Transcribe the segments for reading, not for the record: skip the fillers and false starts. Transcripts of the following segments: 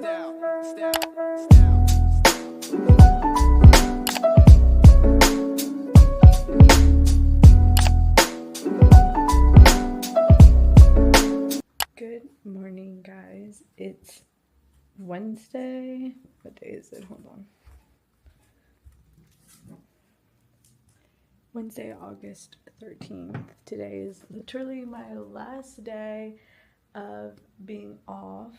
Good morning, guys. It's Wednesday. What day is it? Hold on. Wednesday, August 13th. Today is literally my last day of being off.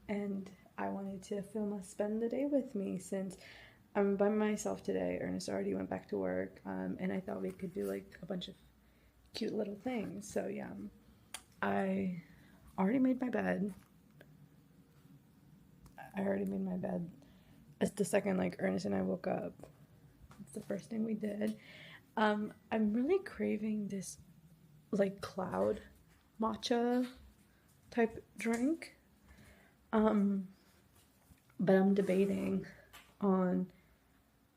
And I wanted to film a spend the day with me since I'm by myself today. Ernest already went back to work, and I thought we could do like a bunch of cute little things. So yeah, I already made my bed. It's the second like Ernest and I woke up. It's the first thing we did. I'm really craving this like cloud matcha type drink. But I'm debating on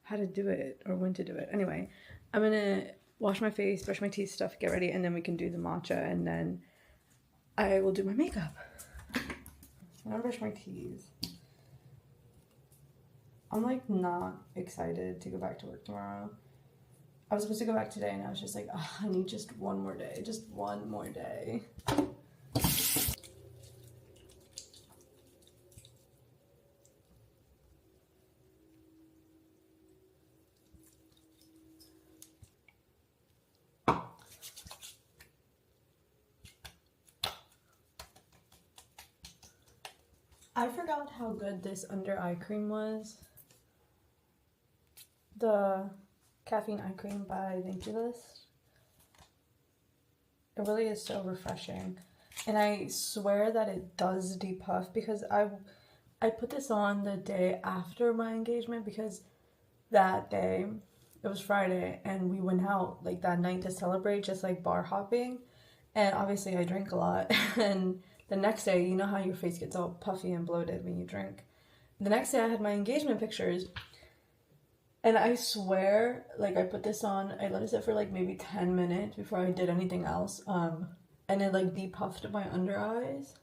how to do it or when to do it. Anyway, I'm gonna wash my face, brush my teeth, stuff, get ready, and then we can do the matcha, and then I will do my makeup. I'm gonna brush my teeth. I'm like not excited to go back to work tomorrow. I was supposed to go back today and I was just like, oh, I need just one more day. Just one more day. I forgot how good this under eye cream was. The caffeine eye cream by Vinculus. It really is so refreshing. And I swear that it does depuff because I put this on the day after my engagement because that day, it was Friday, and we went out like that night to celebrate, just like bar hopping. And obviously I drank a lot. And the next day, you know how your face gets all puffy and bloated when you drink. The next day I had my engagement pictures. And I swear, like I put this on, I let it sit for like maybe 10 minutes before I did anything else. And it like depuffed my under eyes.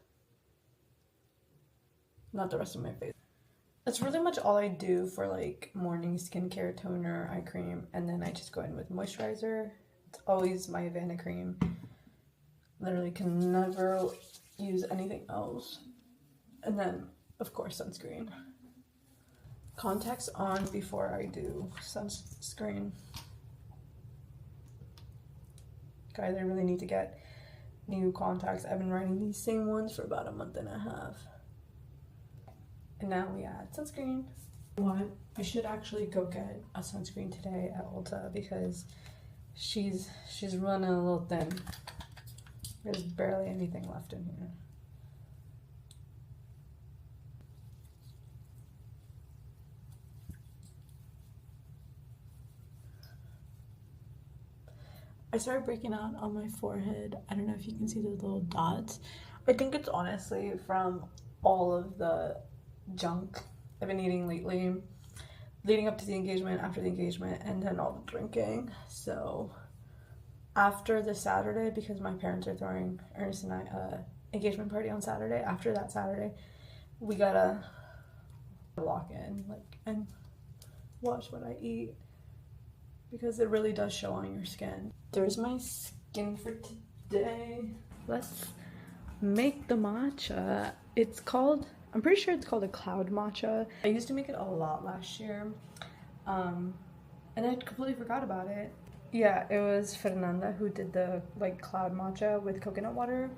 Not the rest of my face. That's really much all I do for like morning skincare, toner, eye cream, and then I just go in with moisturizer. It's always my Havana cream. Literally can never use anything else. And then, of course, sunscreen. Contacts on before I do sunscreen. Guys, I really need to get new contacts. I've been wearing these same ones for about a month and a half. And now we add sunscreen. What? I should actually go get a sunscreen today at Ulta because she's running a little thin. There's barely anything left in here. I started breaking out on my forehead. I don't know if you can see those little dots. I think it's honestly from all of the junk I've been eating lately, leading up to the engagement, after the engagement, and then all the drinking. So after the Saturday, because my parents are throwing Ernest and I a engagement party on Saturday, after that Saturday, we gotta lock in and watch what I eat because it really does show on your skin. There's my skin for today. Let's make the matcha. It's called, I'm pretty sure it's called a cloud matcha. I used to make it a lot last year, and I completely forgot about it. Yeah, it was Fernanda who did the like cloud matcha with coconut water,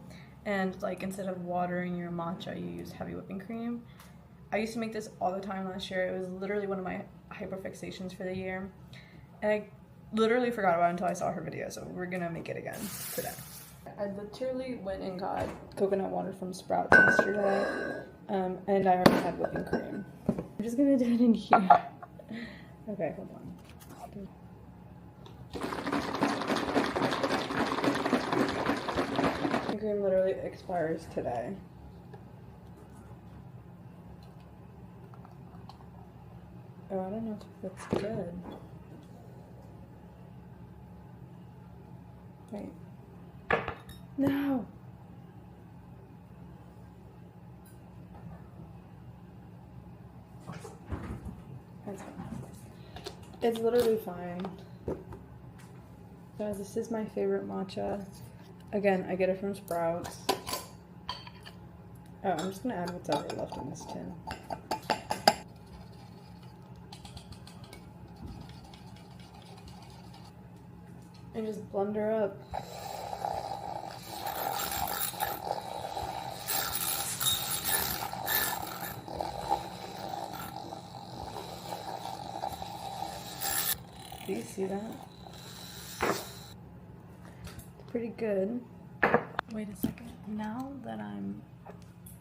and like instead of watering your matcha, you use heavy whipping cream. I used to make this all the time last year. It was literally one of my hyperfixations for the year, and I literally forgot about it until I saw her video, so we're gonna make it again today. I literally went and got coconut water from Sprouts yesterday, and I already had whipping cream. I'm just gonna do it in here. Okay, hold on. Whipping cream literally expires today. Oh, I don't know if that's good. Wait. No! It's literally fine. Guys, this is my favorite matcha. Again, I get it from Sprouts. Oh, I'm just gonna add what's ever left in this tin. And just blend her up. Do you see that? It's pretty good. Wait a second. Now that I'm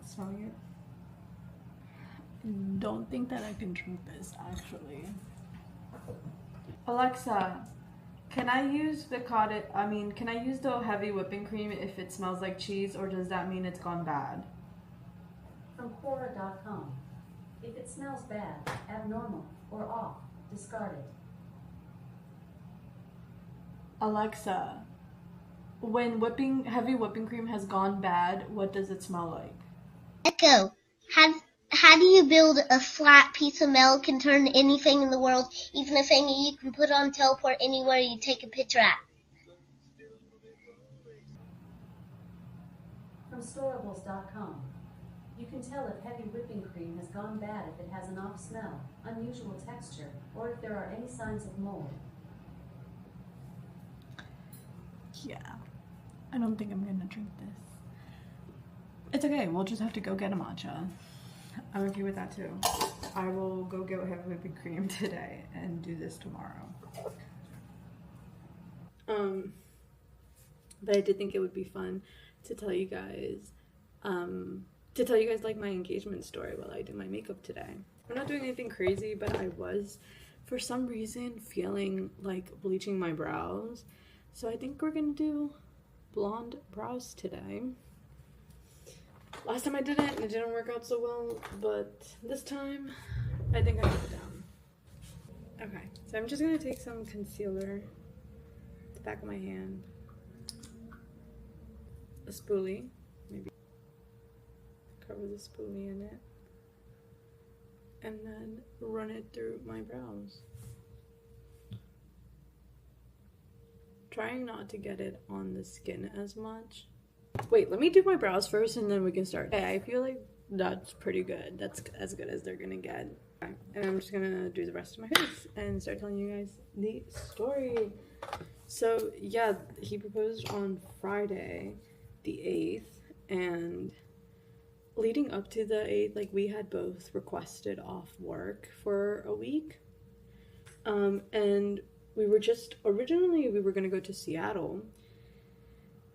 smelling it, don't think that I can drink this actually. Alexa, can I use the can I use the heavy whipping cream if it smells like cheese, or does that mean it's gone bad? From Quora.com. If it smells bad, abnormal, or off, discard it. Alexa, when heavy whipping cream has gone bad, what does it smell like? Echo, how do you build a flat piece of milk and turn anything in the world, even a thing you can put on teleport anywhere you take a picture at? From Storables.com. You can tell if heavy whipping cream has gone bad if it has an off smell, unusual texture, or if there are any signs of mold. Yeah, I don't think I'm gonna drink this. It's okay, we'll just have to go get a matcha. I'm okay with that too. I will go get heavy whipping cream today and do this tomorrow. But I did think it would be fun to tell you guys, like my engagement story while I do my makeup today. I'm not doing anything crazy, but I was, for some reason, feeling like bleaching my brows. So I think we're gonna do blonde brows today. Last time I did it, and it didn't work out so well, but this time, I think I got it down. Okay, so I'm just gonna take some concealer, the back of my hand, a spoolie, maybe cover the spoolie in it, and then run it through my brows. Trying not to get it on the skin as much. Wait, let me do my brows first and then we can start. Okay, I feel like that's pretty good. That's as good as they're gonna get. Okay. And I'm just gonna do the rest of my face and start telling you guys the story. So yeah, he proposed on Friday, the 8th, and leading up to the 8th, like we had both requested off work for a week. And we were originally we were gonna go to Seattle,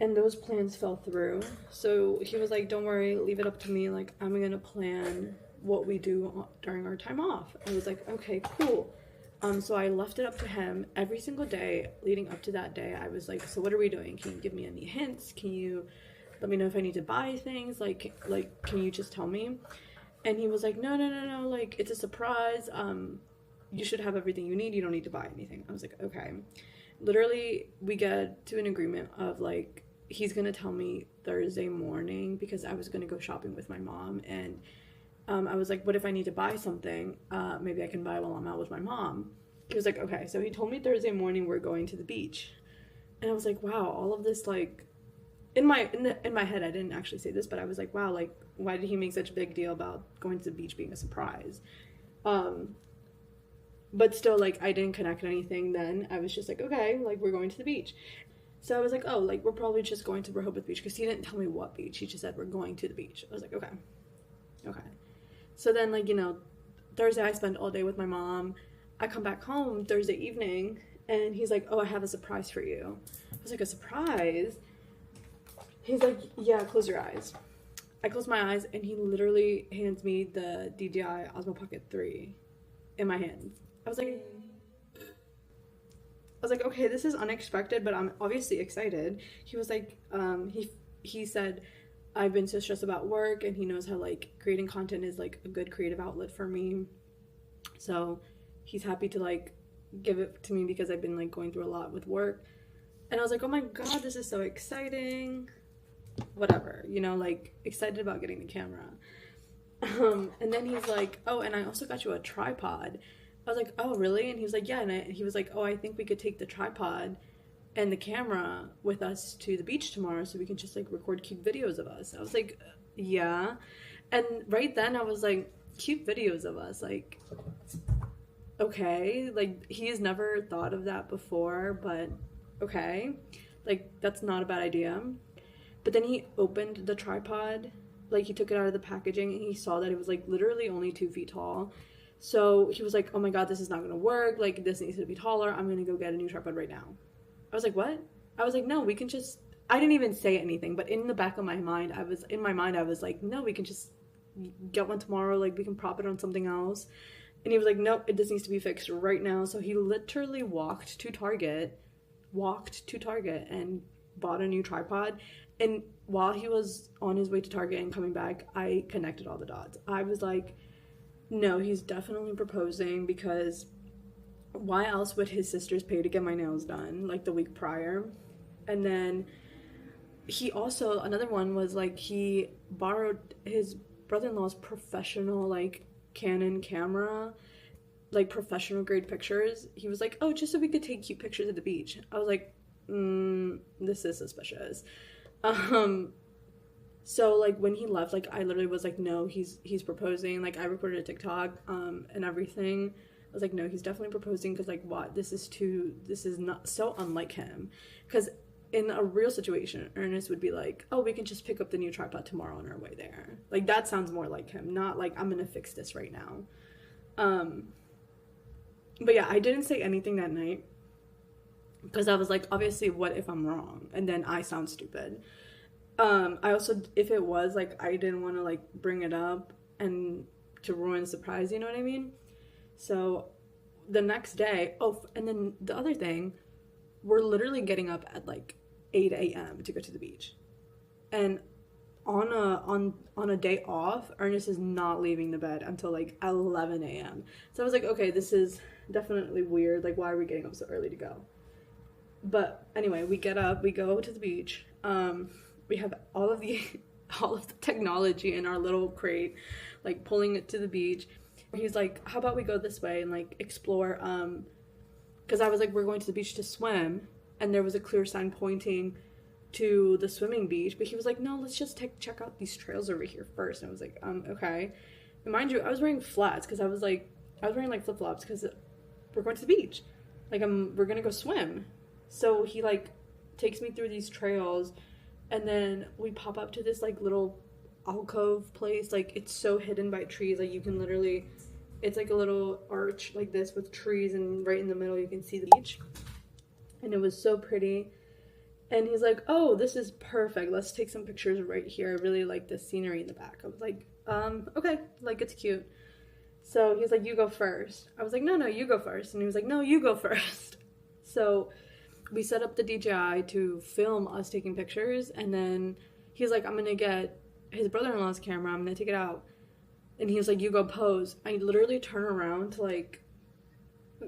and those plans fell through. So he was like, don't worry, leave it up to me. Like, I'm gonna plan what we do during our time off. I was like, okay, cool. So I left it up to him every single day leading up to that day. I was like, so what are we doing? Can you give me any hints? Can you let me know if I need to buy things? Like, can you just tell me? And he was like, no, like, it's a surprise. You should have everything you need. You don't need to buy anything. I was like, okay. Literally, we get to an agreement of like, he's gonna tell me Thursday morning because I was gonna go shopping with my mom, and I was like, what if I need to buy something? Maybe I can buy while I'm out with my mom. He was like, okay. So he told me Thursday morning we're going to the beach, and I was like, wow, all of this, like, in my head, I didn't actually say this, but I was like, wow, like, why did he make such a big deal about going to the beach being a surprise? But still, like, I didn't connect anything then. I was just like, okay, like, we're going to the beach. So I was like, oh, like, we're probably just going to Rehoboth Beach, because he didn't tell me what beach. He just said, we're going to the beach. I was like, okay. So then, like, you know, Thursday I spent all day with my mom. I come back home Thursday evening, and he's like, oh, I have a surprise for you. I was like, a surprise? He's like, yeah, close your eyes. I close my eyes, and he literally hands me the DJI Osmo Pocket 3 in my hands. I was like, okay, this is unexpected, but I'm obviously excited. He was like, he said, I've been so stressed about work, and he knows how, like, creating content is, like, a good creative outlet for me. So he's happy to, like, give it to me because I've been, like, going through a lot with work. And I was like, oh my god, this is so exciting. Whatever, you know, like, excited about getting the camera. And then he's like, oh, and I also got you a tripod. was like, oh, really? And he was like, yeah. And he was like, oh, I think we could take the tripod and the camera with us to the beach tomorrow so we can just like record cute videos of us. I was like, yeah. And right then I was like, cute videos of us, like, okay, like he's never thought of that before, but okay, like that's not a bad idea. But then he opened the tripod, like he took it out of the packaging, and he saw that it was like literally only 2 feet tall. So he was like, oh my god, this is not gonna work, like this needs to be taller, I'm gonna go get a new tripod right now. I was like, what? I was like, no, we can just, I didn't even say anything, but in the back of my mind I was like, no, we can just get one tomorrow, like we can prop it on something else. And he was like, nope, it just needs to be fixed right now. So he literally walked to Target and bought a new tripod. And while he was on his way to Target and coming back, I connected all the dots. I was like, no, he's definitely proposing, because why else would his sisters pay to get my nails done like the week prior? And then he also, another one was like, he borrowed his brother-in-law's professional like Canon camera, like professional grade pictures. He was like, oh, just so we could take cute pictures at the beach. I was like, this is suspicious. So like when he left, like I literally was like, no, he's proposing. Like I recorded a TikTok and everything. I was like, no, he's definitely proposing, because like what, this is not so unlike him. Because in a real situation, Ernest would be like, oh, we can just pick up the new tripod tomorrow on our way there. Like that sounds more like him, not like I'm gonna fix this right now. But yeah, I didn't say anything that night, because I was like, obviously, what if I'm wrong and then I sound stupid? I also, if it was like, I didn't want to like bring it up and to ruin the surprise, you know what I mean? So the next day, oh, and then the other thing, we're literally getting up at like 8 a.m. to go to the beach. And on a day off, Ernest is not leaving the bed until like 11 a.m. So I was like, okay, this is definitely weird. Like, why are we getting up so early to go? But anyway, we get up, we go to the beach. We have all of the technology in our little crate, like pulling it to the beach. He's like, how about we go this way and like explore, because I was like, we're going to the beach to swim, and there was a clear sign pointing to the swimming beach, but he was like, no, let's just check out these trails over here first. And I was like, okay. And mind you, I was wearing flats, because I was wearing like flip-flops, because we're going to the beach, like we're gonna go swim. So he like takes me through these trails, and then we pop up to this like little alcove place. Like it's so hidden by trees, like you can literally, it's like a little arch like this with trees, and right in the middle you can see the beach, and it was so pretty. And he's like, oh, this is perfect, let's take some pictures right here, I really like the scenery in the back. I was like, okay, like it's cute. So he's like, you go first. I was like, no, you go first. And he was like, no, you go first. So we set up the DJI to film us taking pictures, and then he's like, I'm gonna get his brother-in-law's camera, I'm gonna take it out. And he was like, you go pose. I literally turn around to like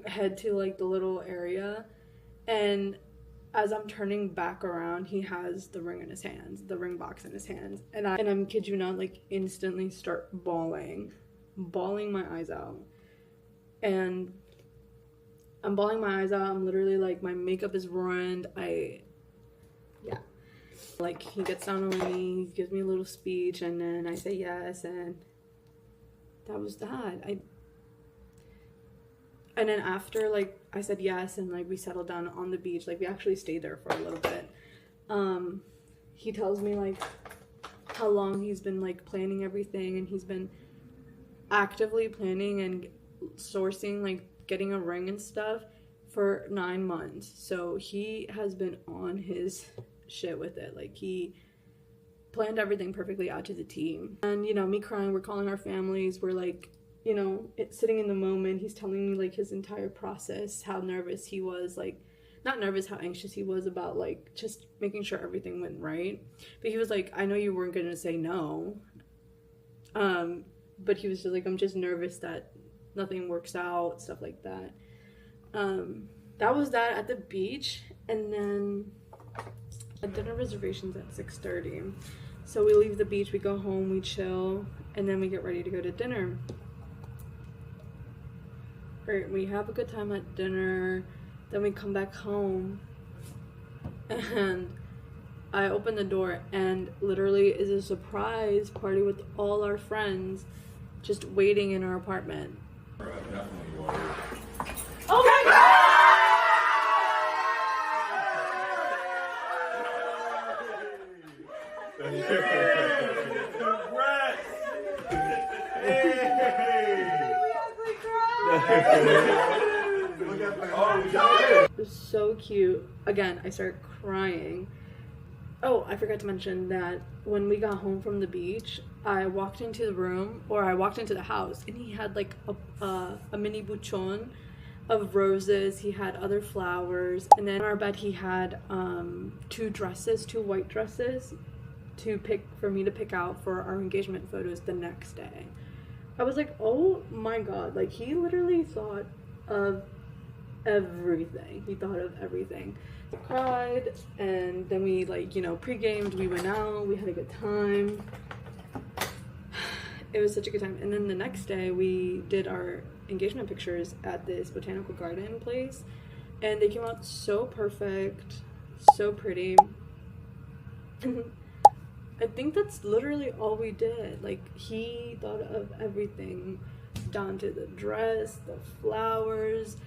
head to like the little area, and as I'm turning back around, he has the ring in his hands, the ring box in his hands, and I'm kid you not, like instantly start bawling my eyes out. And I'm bawling my eyes out. I'm literally like, my makeup is ruined. Yeah. Like, he gets down on me, gives me a little speech, and then I say yes, and that was that. And then after, like, I said yes, and like we settled down on the beach. Like, we actually stayed there for a little bit. He tells me like how long he's been like planning everything, and he's been actively planning and sourcing, like getting a ring and stuff for 9 months. So he has been on his shit with it. Like, he planned everything perfectly out to the team. And you know, me crying, we're calling our families, we're like, you know, it's sitting in the moment. He's telling me like his entire process, how nervous he was, like not nervous, how anxious he was about like just making sure everything went right. But he was like, I know you weren't gonna say no, but he was just like, I'm just nervous that nothing works out, stuff like that. That was that at the beach. And then dinner reservations at 6:30, so we leave the beach, we go home, we chill, and then we get ready to go to dinner. we have a good time at dinner, then we come back home, and I open the door, and literally is a surprise party with all our friends just waiting in our apartment. Oh my god! It was so cute. Again, I started crying. Oh, I forgot to mention that when we got home from the beach, I walked into the room, or I walked into the house, and he had like a mini buchon of roses. He had other flowers, and then on our bed he had two white dresses for me to pick out for our engagement photos the next day. I was like, oh my god, like he literally thought of everything. He thought of everything. I cried, and then we like, you know, pre-gamed, we went out, we had a good time. It was such a good time. And then the next day we did our engagement pictures at this botanical garden place, and they came out so perfect, so pretty. I think that's literally all we did. Like, he thought of everything, down to the dress, the flowers.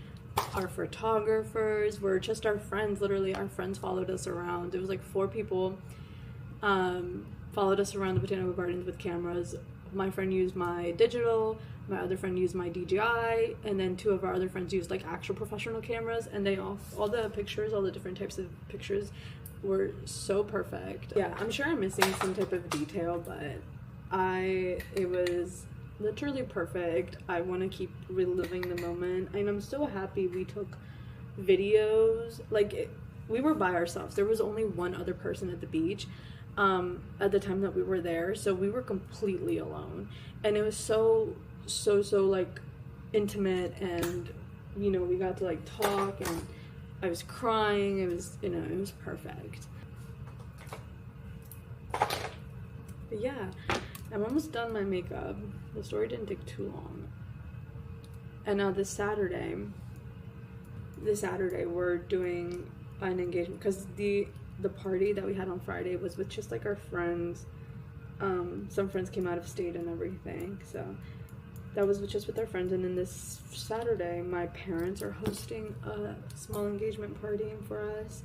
Our photographers were just our friends. Literally, our friends followed us around. It was like 4 people followed us around the botanical gardens with cameras. My friend used my digital, my other friend used my DJI, and then 2 of our other friends used like actual professional cameras, and they all the pictures, all the different types of pictures were so perfect. Yeah, I'm sure I'm missing some type of detail, but it was literally perfect. I want to keep reliving the moment, and I'm so happy we took videos. Like, we were by ourselves. There was only one other person at the beach at the time that we were there, so we were completely alone, and it was so like intimate, and you know, we got to like talk, and I was crying. It was, you know, it was perfect. But yeah, I'm almost done my makeup. The story didn't take too long. And now this Saturday we're doing an engagement, because the party that we had on Friday was with just like our friends. Some friends came out of state and everything, so that was just with our friends. And then this Saturday my parents are hosting a small engagement party for us,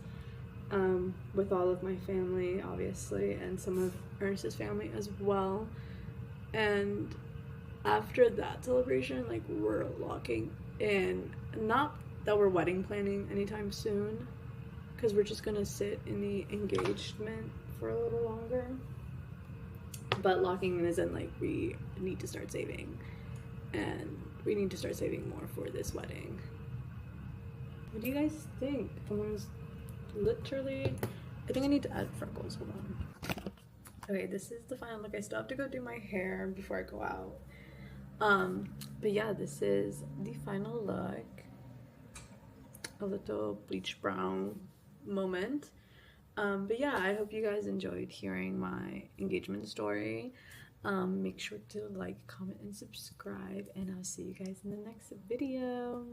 with all of my family, obviously, and some of Ernest's family as well. And after that celebration, like, we're locking in. Not that we're wedding planning anytime soon, because we're just gonna sit in the engagement for a little longer, but locking in isn't like we need to start saving, and we need to start saving more for this wedding. What do you guys think? Literally, I think I need to add freckles. Hold on. Okay, this is the final look. I still have to go do my hair before I go out. But yeah, this is the final look. A little bleach brown moment. But yeah, I hope you guys enjoyed hearing my engagement story. Make sure to like, comment, and subscribe, and I'll see you guys in the next video.